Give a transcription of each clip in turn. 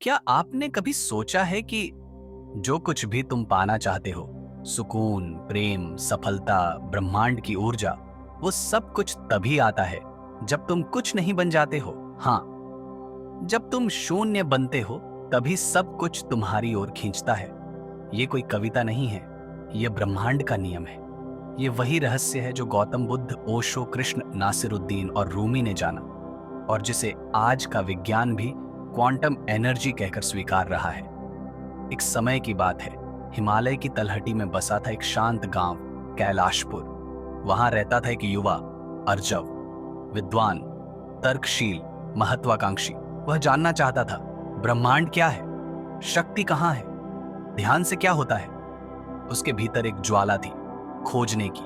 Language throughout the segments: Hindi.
क्या आपने कभी सोचा है कि जो कुछ भी तुम पाना चाहते हो, सुकून, प्रेम, सफलता, ब्रह्मांड की ऊर्जा, वो सब कुछ तभी आता है जब तुम कुछ नहीं बन जाते हो। हाँ, जब तुम शून्य बनते हो, तभी सब कुछ तुम्हारी ओर खींचता है। ये कोई कविता नहीं है, ये ब्रह्मांड का नियम है। ये वही रहस्य है जो गौतम बुद्ध, ओशो, कृष्ण, नासिरुद्दीन और रूमी ने जाना, और जिसे आज का विज्ञान भी क्वांटम एनर्जी कहकर स्वीकार रहा है। एक समय की बात है, हिमालय की तलहटी में बसा था एक शांत गांव, कैलाशपुर। वहां रहता था एक युवा, अर्जव, विद्वान, तर्कशील, महत्वाकांक्षी। वह जानना चाहता था, ब्रह्मांड क्या है, शक्ति कहां है, ध्यान से क्या होता है। उसके भीतर एक ज्वाला थी, खोजने की,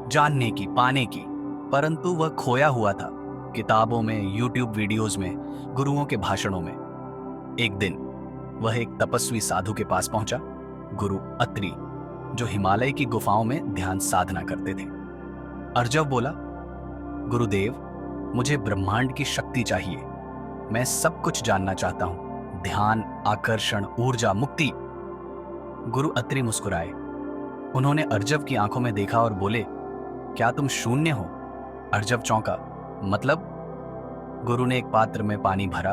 जानने की, पाने की। परंतु वह खोया हुआ था, किताबों में, यूट्यूब वीडियोस में, गुरुओं के भाषणों में। एक दिन वह एक तपस्वी साधु के पास पहुंचा, गुरु अत्रि, जो हिमालय की गुफाओं में ध्यान साधना करते थे। अर्जव बोला, गुरुदेव, मुझे ब्रह्मांड की शक्ति चाहिए। मैं सब कुछ जानना चाहता हूं, ध्यान, आकर्षण, ऊर्जा, मुक्ति। गुरु अत्रि मुस्कुराए। उन्होंने अर्जव की आंखों में देखा और बोले, क्या तुम शून्य हो? अर्जव चौंका। मतलब? गुरु ने एक पात्र में पानी भरा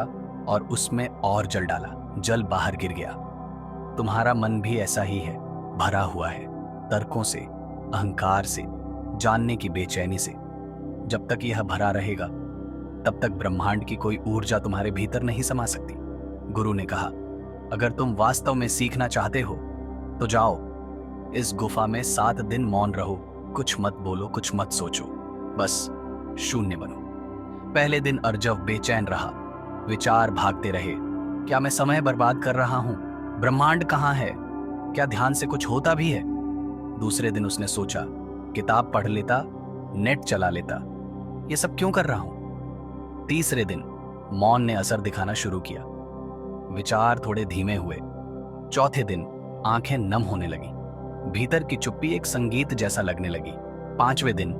और उसमें और जल डाला। जल बाहर गिर गया। तुम्हारा मन भी ऐसा ही है, भरा हुआ है, तर्कों से, अहंकार से, जानने की बेचैनी से। जब तक यह भरा रहेगा, तब तक ब्रह्मांड की कोई ऊर्जा तुम्हारे भीतर नहीं समा सकती। गुरु ने कहा, अगर तुम वास्तव में सीखना चाहते हो तो जाओ, इस गुफा में 7 दिन मौन रहो, कुछ मत बोलो, कुछ मत सोचो, बस शून्य बनो। पहले दिन अर्जव बेचैन रहा, विचार भागते रहे। क्या मैं समय बर्बाद कर रहा हूं? ब्रह्मांड कहां है? क्या ध्यान से कुछ होता भी है? दूसरे दिन उसने सोचा, किताब पढ़ लेता, नेट चला लेता, ये सब क्यों कर रहा हूं? तीसरे दिन मौन ने असर दिखाना शुरू किया, विचार थोड़े धीमे हुए। चौथे दिन आंखें नम होने लगी, भीतर की चुप्पी एक संगीत जैसा लगने लगी। पांचवें दिन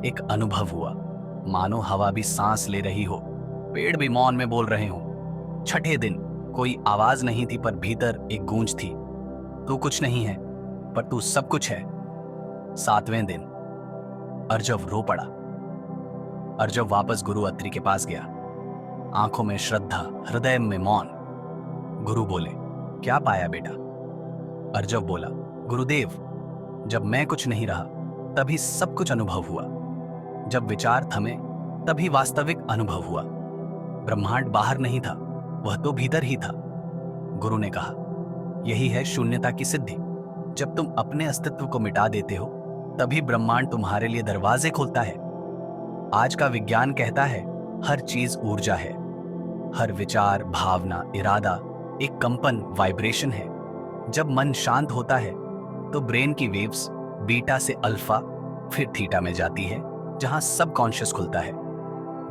एक अनुभव हुआ, मानो हवा भी सांस ले रही हो, पेड़ भी मौन में बोल रहे हो। छठे दिन कोई आवाज नहीं थी, पर भीतर एक गूंज थी, तू कुछ नहीं है, पर तू सब कुछ है। सातवें दिन अर्जव रो पड़ा। अर्जव वापस गुरु अत्रि के पास गया, आंखों में श्रद्धा, हृदय में मौन। गुरु बोले, क्या पाया बेटा? अर्जव बोला, गुरुदेव, जब मैं कुछ नहीं रहा, तभी सब कुछ अनुभव हुआ। जब विचार थमे, तभी वास्तविक अनुभव हुआ। ब्रह्मांड बाहर नहीं था, वह तो भीतर ही था। गुरु ने कहा, यही है शून्यता की सिद्धि। जब तुम अपने अस्तित्व को मिटा देते हो, तभी ब्रह्मांड तुम्हारे लिए दरवाजे खोलता है। आज का विज्ञान कहता है, हर चीज ऊर्जा है। हर विचार, भावना, इरादा एक कंपन, वाइब्रेशन है। जब मन शांत होता है, तो ब्रेन की वेव्स बीटा से अल्फा, फिर थीटा में जाती है, जहां सब कॉन्शियस खुलता है।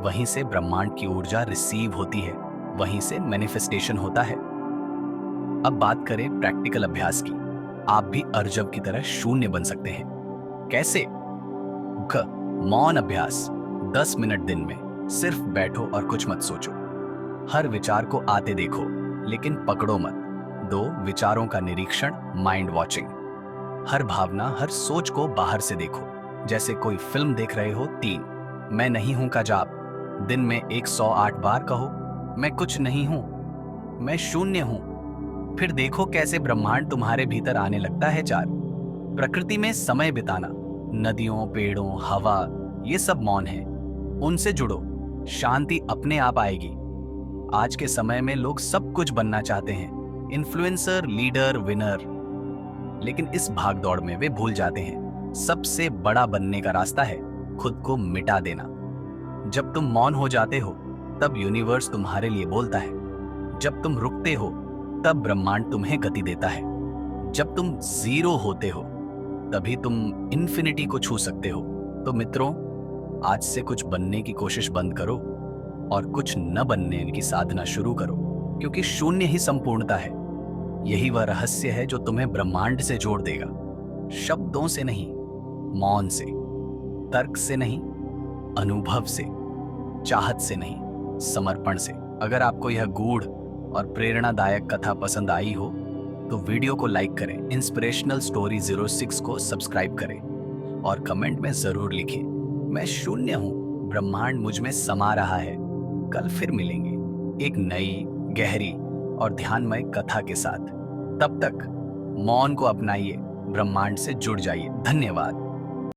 वहीं से ब्रह्मांड की ऊर्जा रिसीव होती है, वहीं से मैनिफेस्टेशन होता है। अब बात करें प्रैक्टिकल अभ्यास की। आप भी अर्जव की तरह शून्य बन सकते हैं। कैसे? मौन अभ्यास, 10 मिनट दिन में। सिर्फ बैठो और कुछ मत सोचो। हर विचार को आते देखो, लेकिन पकड़ो मत। 2 विचारों का निरीक्षण, माइंड वॉचिंग। हर भावना, हर सोच को बाहर से देखो, जैसे कोई फिल्म देख रहे हो। 3 मैं नहीं हूं का जाप। दिन में 108 बार कहो, मैं कुछ नहीं हूं, मैं शून्य हूं। फिर देखो कैसे ब्रह्मांड तुम्हारे भीतर आने लगता है। 4 प्रकृति में समय बिताना, नदियों, पेड़ों, हवा, ये सब मौन है, उनसे जुड़ो, शांति अपने आप आएगी। आज के समय में लोग सब कुछ बनना चाहते हैं, इन्फ्लुएंसर, लीडर, विनर, लेकिन इस भागदौड़ में वे भूल जाते हैं, सबसे बड़ा बनने का रास्ता है खुद को मिटा देना। जब तुम मौन हो जाते हो, तब यूनिवर्स तुम्हारे लिए बोलता है। जब तुम रुकते हो, तब ब्रह्मांड तुम्हें गति देता है। जब तुम जीरो होते हो, तभी तुम इन्फिनिटी को छू सकते हो। तो मित्रों, आज से कुछ बनने की कोशिश बंद करो और कुछ न बनने की साधना शुरू करो, क्योंकि शून्य ही संपूर्णता है। यही वह रहस्य है जो तुम्हें ब्रह्मांड से जोड़ देगा। शब्दों से नहीं, मौन से, तर्क से नहीं, अनुभव से, चाहत से नहीं, समर्पण से। अगर आपको यह गूढ़ और प्रेरणादायक कथा पसंद आई हो तो वीडियो को लाइक करें, इंस्पिरेशनल स्टोरी 06 को सब्सक्राइब करें और कमेंट में जरूर लिखें, मैं शून्य हूं, ब्रह्मांड मुझ में समा रहा है। कल फिर मिलेंगे एक नई, गहरी और ध्यानमय कथा के साथ। तब तक मौन को अपनाइए, ब्रह्मांड से जुड़ जाइए। धन्यवाद।